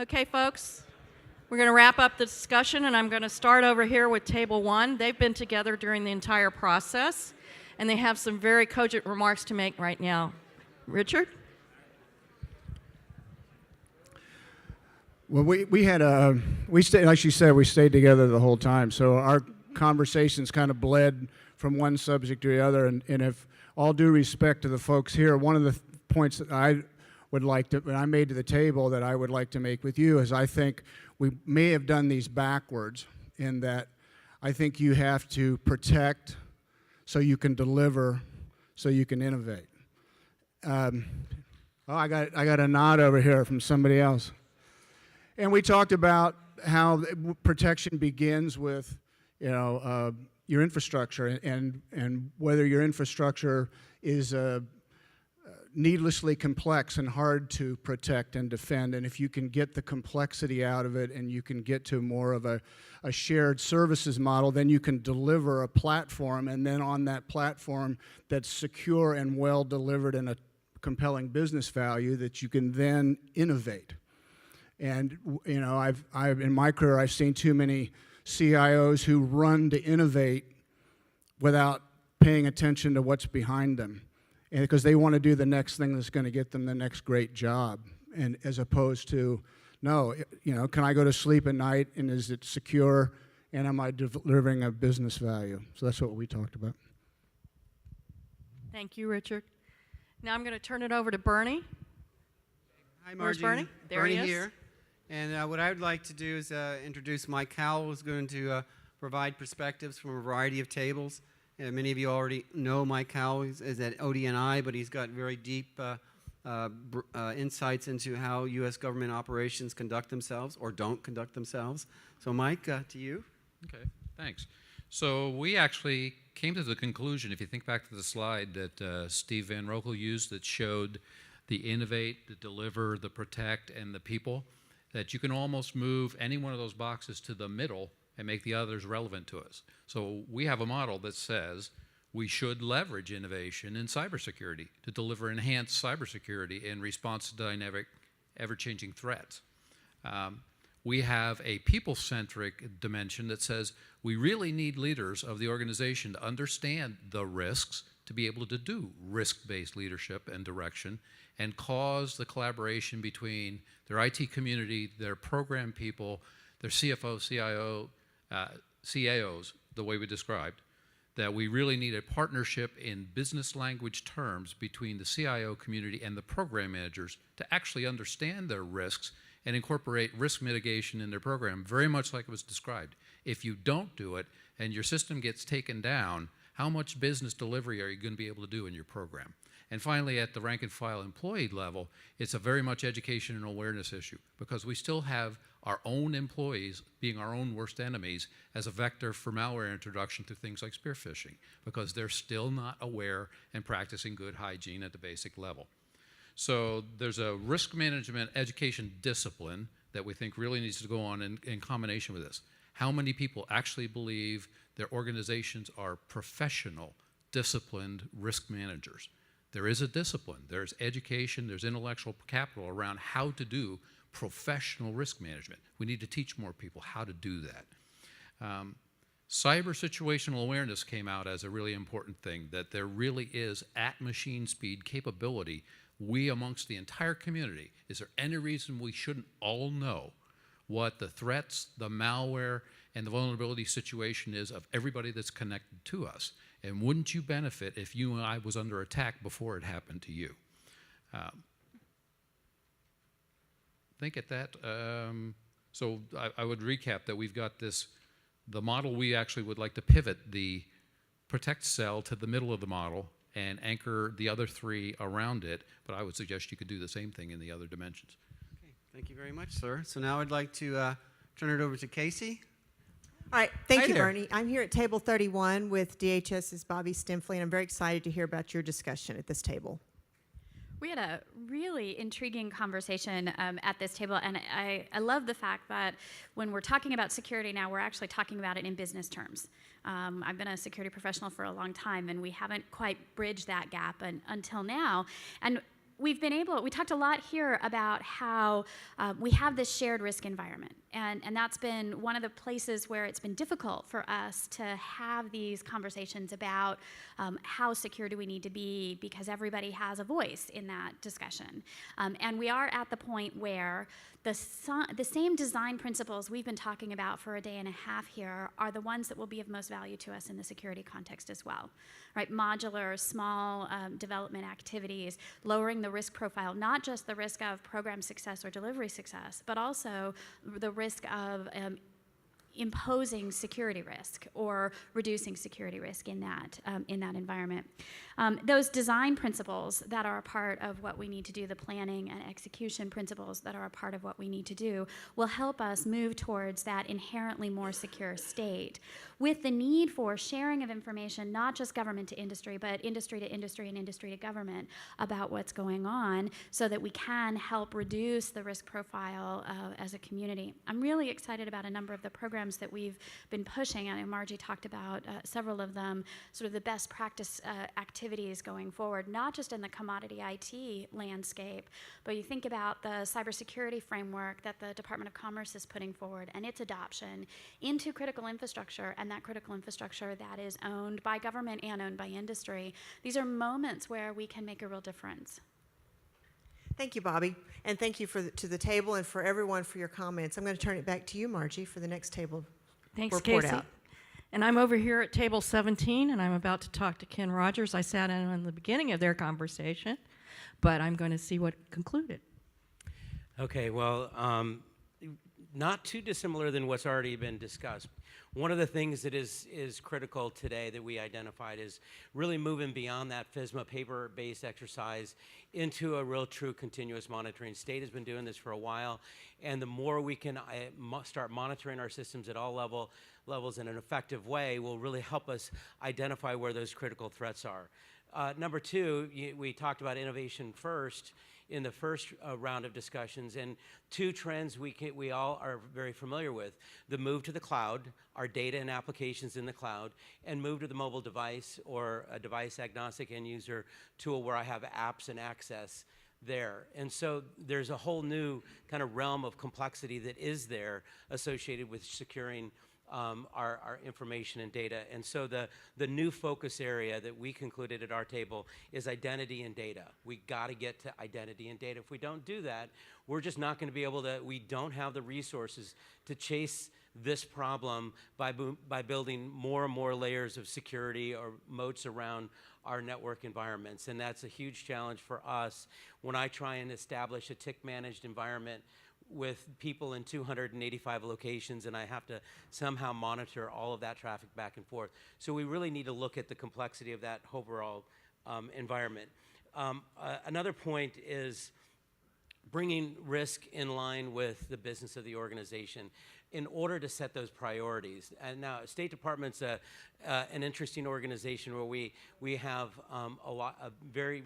Okay, folks, we're going to wrap up the discussion, and I'm going to start over here with Table 1. They've been together during the entire process, and they have some very cogent remarks to make right now. Richard? Well, we stayed, like she said, we stayed together the whole time. So our conversations kind of bled from one subject to the other. And if all due respect to the folks here, one of the points that I made to the table that I would like to make with you is I think we may have done these backwards in that I think you have to protect so you can deliver, so you can innovate. I got a nod over here from somebody else. And we talked about how protection begins with, your infrastructure and whether your infrastructure is needlessly complex and hard to protect and defend. And if you can get the complexity out of it and you can get to more of a shared services model, then you can deliver a platform, and then on that platform that's secure and well delivered and a compelling business value that you can then innovate. And I've in my career I've seen too many CIOs who run to innovate without paying attention to what's behind them, and because they want to do the next thing that's going to get them the next great job, and as opposed to, no, can I go to sleep at night and is it secure and am I delivering a business value? So that's what we talked about. Thank you, Richard. Now I'm going to turn it over to Bernie. Hi, Margie. Where's Bernie? There Bernie he is. Here. And what I would like to do is introduce Mike Howell, who's going to provide perspectives from a variety of tables. Many of you already know Mike Howell is at ODNI, but he's got very deep insights into how U.S. government operations conduct themselves or don't conduct themselves. So Mike, to you. Okay, thanks. So we actually came to the conclusion, if you think back to the slide that Steve Van Rokel used that showed the innovate, the deliver, the protect, and the people, that you can almost move any one of those boxes to the middle and make the others relevant to us. So we have a model that says we should leverage innovation in cybersecurity to deliver enhanced cybersecurity in response to dynamic, ever-changing threats. We have a people-centric dimension that says we really need leaders of the organization to understand the risks, to be able to do risk-based leadership and direction, and cause the collaboration between their IT community, their program people, their CFO, CIO, CAOs, the way we described, that we really need a partnership in business language terms between the CIO community and the program managers to actually understand their risks and incorporate risk mitigation in their program, very much like it was described. If you don't do it and your system gets taken down, how much business delivery are you going to be able to do in your program? And finally, at the rank and file employee level, it's a very much education and awareness issue because we still have our own employees being our own worst enemies as a vector for malware introduction through things like spear phishing because they're still not aware and practicing good hygiene at the basic level. So there's a risk management education discipline that we think really needs to go on in combination with this. How many people actually believe their organizations are professional, disciplined risk managers? There is a discipline, there's education, there's intellectual capital around how to do professional risk management. We need to teach more people how to do that. Cyber situational awareness came out as a really important thing, that there really is at machine speed capability. We amongst the entire community, is there any reason we shouldn't all know what the threats, the malware, and the vulnerability situation is of everybody that's connected to us? And wouldn't you benefit if you and I was under attack before it happened to you? Think at that. So I would recap that we've got the model we actually would like to pivot the protect cell to the middle of the model and anchor the other three around it, but I would suggest you could do the same thing in the other dimensions. Okay, thank you very much, sir. So now I'd like to turn it over to Casey. All right, thank Hi you, there. Bernie. I'm here at table 31 with DHS's Bobby Stimfley, and I'm very excited to hear about your discussion at this table. We had a really intriguing conversation at this table, and I love the fact that when we're talking about security now, we're actually talking about it in business terms. I've been a security professional for a long time, and we haven't quite bridged that gap until now. And we talked a lot here about how we have this shared risk environment. And that's been one of the places where it's been difficult for us to have these conversations about how secure do we need to be, because everybody has a voice in that discussion. And we are at the point where the same design principles we've been talking about for a day and a half here are the ones that will be of most value to us in the security context as well. Right? Modular, small development activities, lowering the risk profile, not just the risk of program success or delivery success, but also the risk of imposing security risk or reducing security risk in that environment. Those design principles that are a part of what we need to do, the planning and execution principles that are a part of what we need to do, will help us move towards that inherently more secure state, with the need for sharing of information, not just government to industry, but industry to industry and industry to government, about what's going on, so that we can help reduce the risk profile as a community. I'm really excited about a number of the programs that we've been pushing. I know Margie talked about several of them, sort of the best practice activities going forward, not just in the commodity IT landscape, but you think about the cybersecurity framework that the Department of Commerce is putting forward and its adoption into critical infrastructure, and that critical infrastructure that is owned by government and owned by industry. These are moments where we can make a real difference. Thank you, Bobby, and thank you to the table and for everyone for your comments. I'm going to turn it back to you, Margie, for the next table Thanks, report Casey. out. And I'm over here at table 17, and I'm about to talk to Ken Rogers. I sat in on the beginning of their conversation, but I'm going to see what concluded. Okay, well, not too dissimilar than what's already been discussed. One of the things that is critical today that we identified is really moving beyond that FSMA paper-based exercise into a real true continuous monitoring. State has been doing this for a while, and the more we can start monitoring our systems at all levels in an effective way will really help us identify where those critical threats are. Number two, we talked about innovation first in the first round of discussions, and two trends we all are very familiar with: the move to the cloud, our data and applications in the cloud, and move to the mobile device or a device agnostic end user tool where I have apps and access there. And so there's a whole new kind of realm of complexity that is there associated with securing our information and data. And so the new focus area that we concluded at our table is identity and data. We got to get to identity and data. If we don't do that, we're just not going to be able to, we don't have the resources to chase this problem by building more and more layers of security or moats around our network environments. And that's a huge challenge for us when I try and establish a tick-managed environment with people in 285 locations, and I have to somehow monitor all of that traffic back and forth. So we really need to look at the complexity of that overall environment. Another point is bringing risk in line with the business of the organization in order to set those priorities. And now, State Department's an interesting organization where we have a very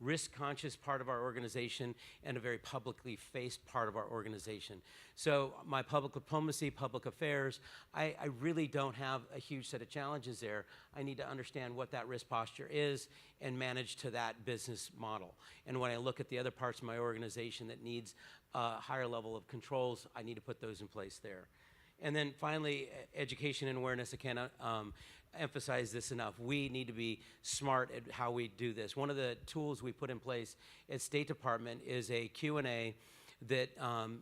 risk-conscious part of our organization and a very publicly faced part of our organization. So my public diplomacy, public affairs, I really don't have a huge set of challenges there. I need to understand what that risk posture is and manage to that business model. And when I look at the other parts of my organization that needs a higher level of controls, I need to put those in place there. And then finally, education and awareness. I cannot emphasize this enough. We need to be smart at how we do this. One of the tools we put in place at State Department is a Q&A that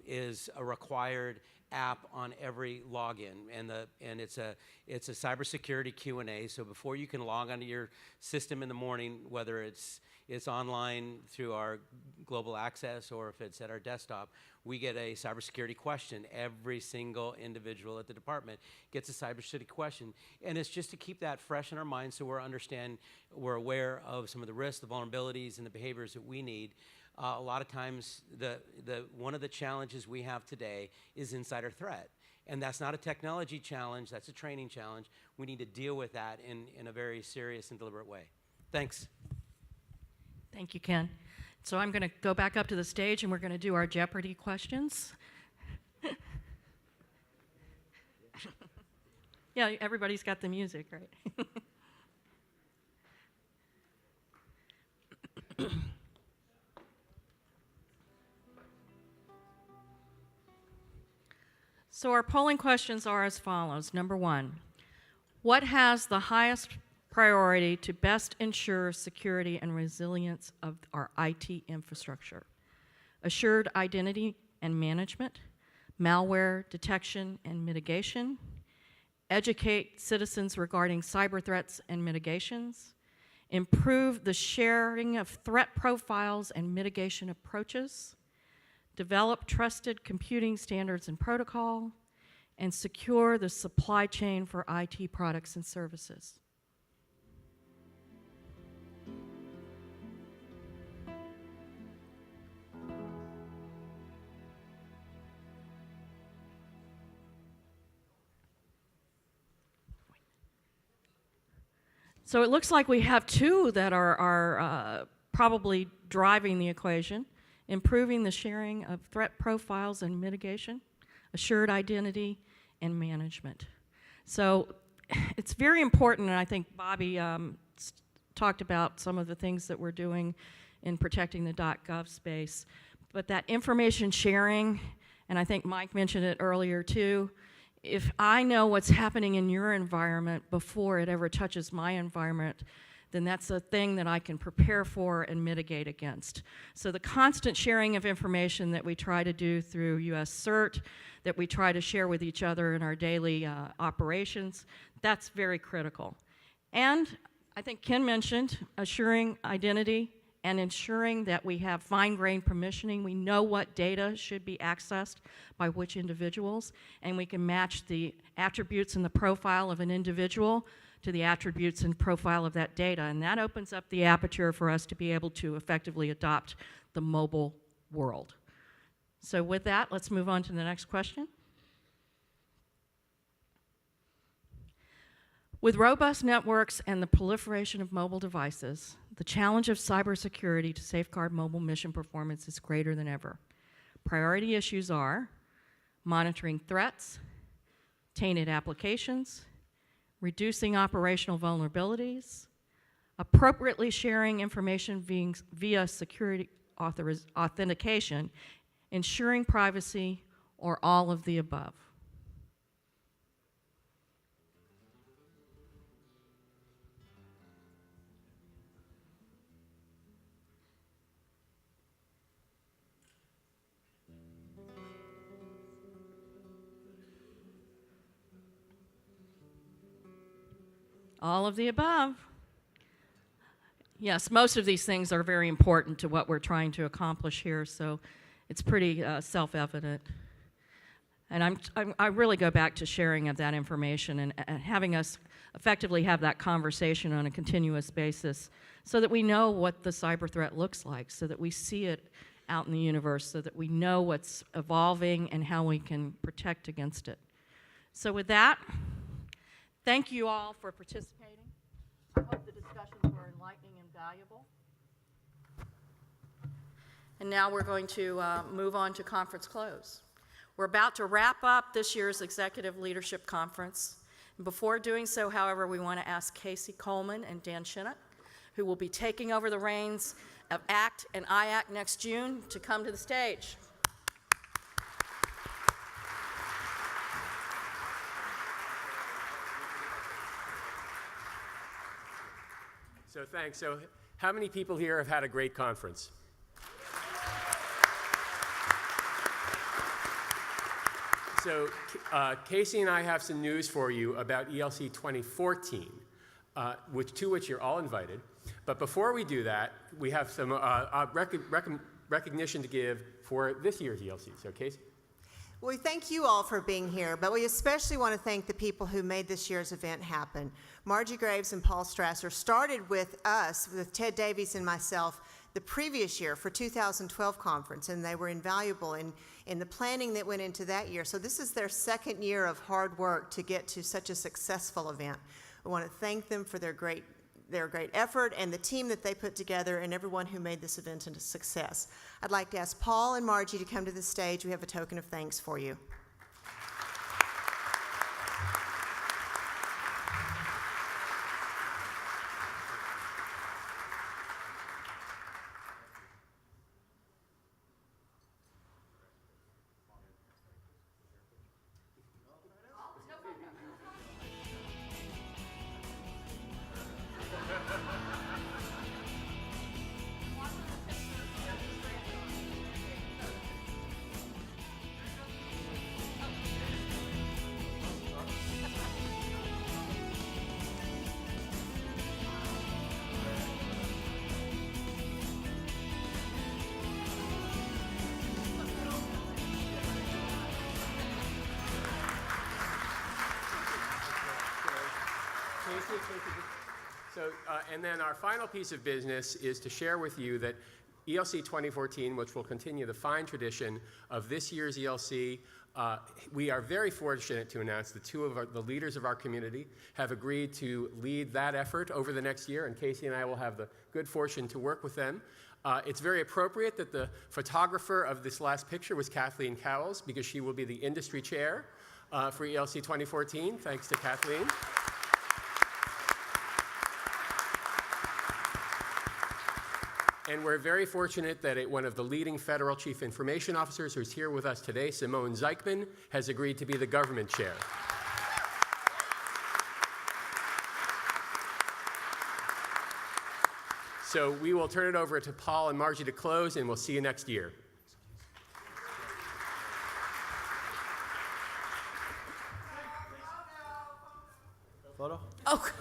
is a required app on every login, and it's a cybersecurity Q&A. So before you can log onto your system in the morning, whether it's online through our global access or if it's at our desktop, we get a cybersecurity question. Every single individual at the department gets a cybersecurity question, and it's just to keep that fresh in our minds so we're aware of some of the risks, the vulnerabilities, and the behaviors that we need. A lot of times, one of the challenges we have today is insider threat. And that's not a technology challenge, that's a training challenge. We need to deal with that in a very serious and deliberate way. Thanks. Thank you, Ken. So I'm going to go back up to the stage, and we're going to do our Jeopardy questions. Yeah, everybody's got the music, right? So our polling questions are as follows. Number 1, what has the highest priority to best ensure security and resilience of our IT infrastructure? Assured identity and management, malware detection and mitigation, educate citizens regarding cyber threats and mitigations, improve the sharing of threat profiles and mitigation approaches, develop trusted computing standards and protocol, and secure the supply chain for IT products and services. So it looks like we have two that are probably driving the equation: improving the sharing of threat profiles and mitigation, assured identity, and management. So it's very important, and I think Bobby talked about some of the things that we're doing in protecting the .gov space, but that information sharing, and I think Mike mentioned it earlier too, if I know what's happening in your environment before it ever touches my environment, then that's a thing that I can prepare for and mitigate against. So the constant sharing of information that we try to do through US CERT, that we try to share with each other in our daily operations, that's very critical. And I think Ken mentioned assuring identity and ensuring that we have fine-grained permissioning. We know what data should be accessed by which individuals, and we can match the attributes in the profile of an individual to the attributes and profile of that data, and that opens up the aperture for us to be able to effectively adopt the mobile world. So with that, let's move on to the next question. With robust networks and the proliferation of mobile devices, the challenge of cybersecurity to safeguard mobile mission performance is greater than ever. Priority issues are monitoring threats, tainted applications, reducing operational vulnerabilities, appropriately sharing information via security authentication, ensuring privacy, or all of the above. All of the above. Yes, most of these things are very important to what we're trying to accomplish here, so it's pretty self-evident. And I really go back to sharing of that information and having us effectively have that conversation on a continuous basis so that we know what the cyber threat looks like, so that we see it out in the universe, so that we know what's evolving and how we can protect against it. So with that, thank you all for participating. I hope the discussions were enlightening and valuable. And now we're going to move on to conference close. We're about to wrap up this year's Executive Leadership Conference. And before doing so, however, we want to ask Casey Coleman and Dan Shinnock, who will be taking over the reins of ACT and IACT next June, to come to the stage. So thanks. So how many people here have had a great conference? So Casey and I have some news for you about ELC 2014, to which you're all invited. But before we do that, we have some recognition to give for this year's ELC. So Casey? Well, we thank you all for being here, but we especially want to thank the people who made this year's event happen. Margie Graves and Paul Strasser started with us, with Ted Davies and myself, the previous year for 2012 conference, and they were invaluable in the planning that went into that year. So this is their second year of hard work to get to such a successful event. I want to thank them for their great effort and the team that they put together and everyone who made this event a success. I'd like to ask Paul and Margie to come to the stage. We have a token of thanks for you. Casey, so, and then our final piece of business is to share with you that ELC 2014, which will continue the fine tradition of this year's ELC, we are very fortunate to announce that two of the leaders of our community have agreed to lead that effort over the next year, and Casey and I will have the good fortune to work with them. It's very appropriate that the photographer of this last picture was Kathleen Cowles, because she will be the industry chair for ELC 2014. Thanks to Kathleen. And we're very fortunate that one of the leading federal chief information officers who's here with us today, Simone Zeichman, has agreed to be the government chair. So we will turn it over to Paul and Margie to close, and we'll see you next year. Photo? Oh.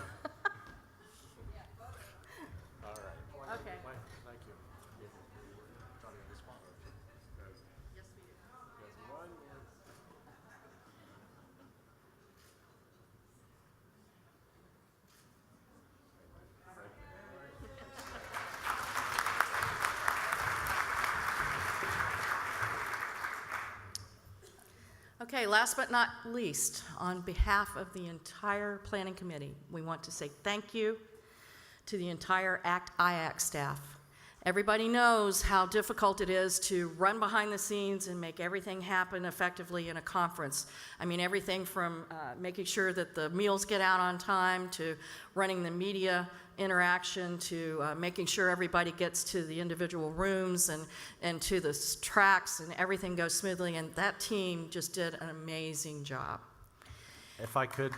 Okay, last but not least, on behalf of the entire planning committee, we want to say thank you to the entire IAC staff. Everybody knows how difficult it is to run behind the scenes and make everything happen effectively in a conference. I mean, everything from making sure that the meals get out on time, to running the media interaction, to making sure everybody gets to the individual rooms and to the tracks, and everything goes smoothly. And that team just did an amazing job. If I could.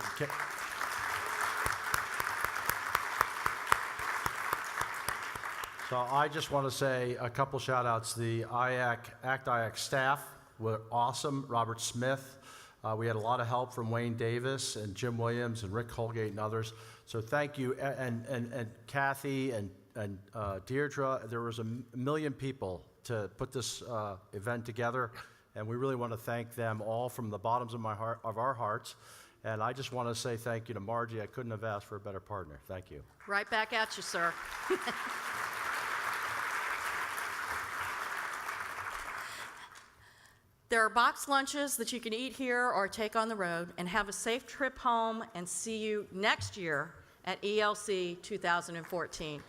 So I just want to say a couple shout outs. The ACT-IAC staff were awesome. Robert Smith. We had a lot of help from Wayne Davis and Jim Williams and Rick Holgate and others. So thank you. And Kathy and Deirdre. There was a million people to put this event together. And we really want to thank them all from the bottoms of our hearts. And I just want to say thank you to Margie. I couldn't have asked for a better partner. Thank you. Right back at you, sir. There are boxed lunches that you can eat here or take on the road, and have a safe trip home, and see you next year at ELC 2014.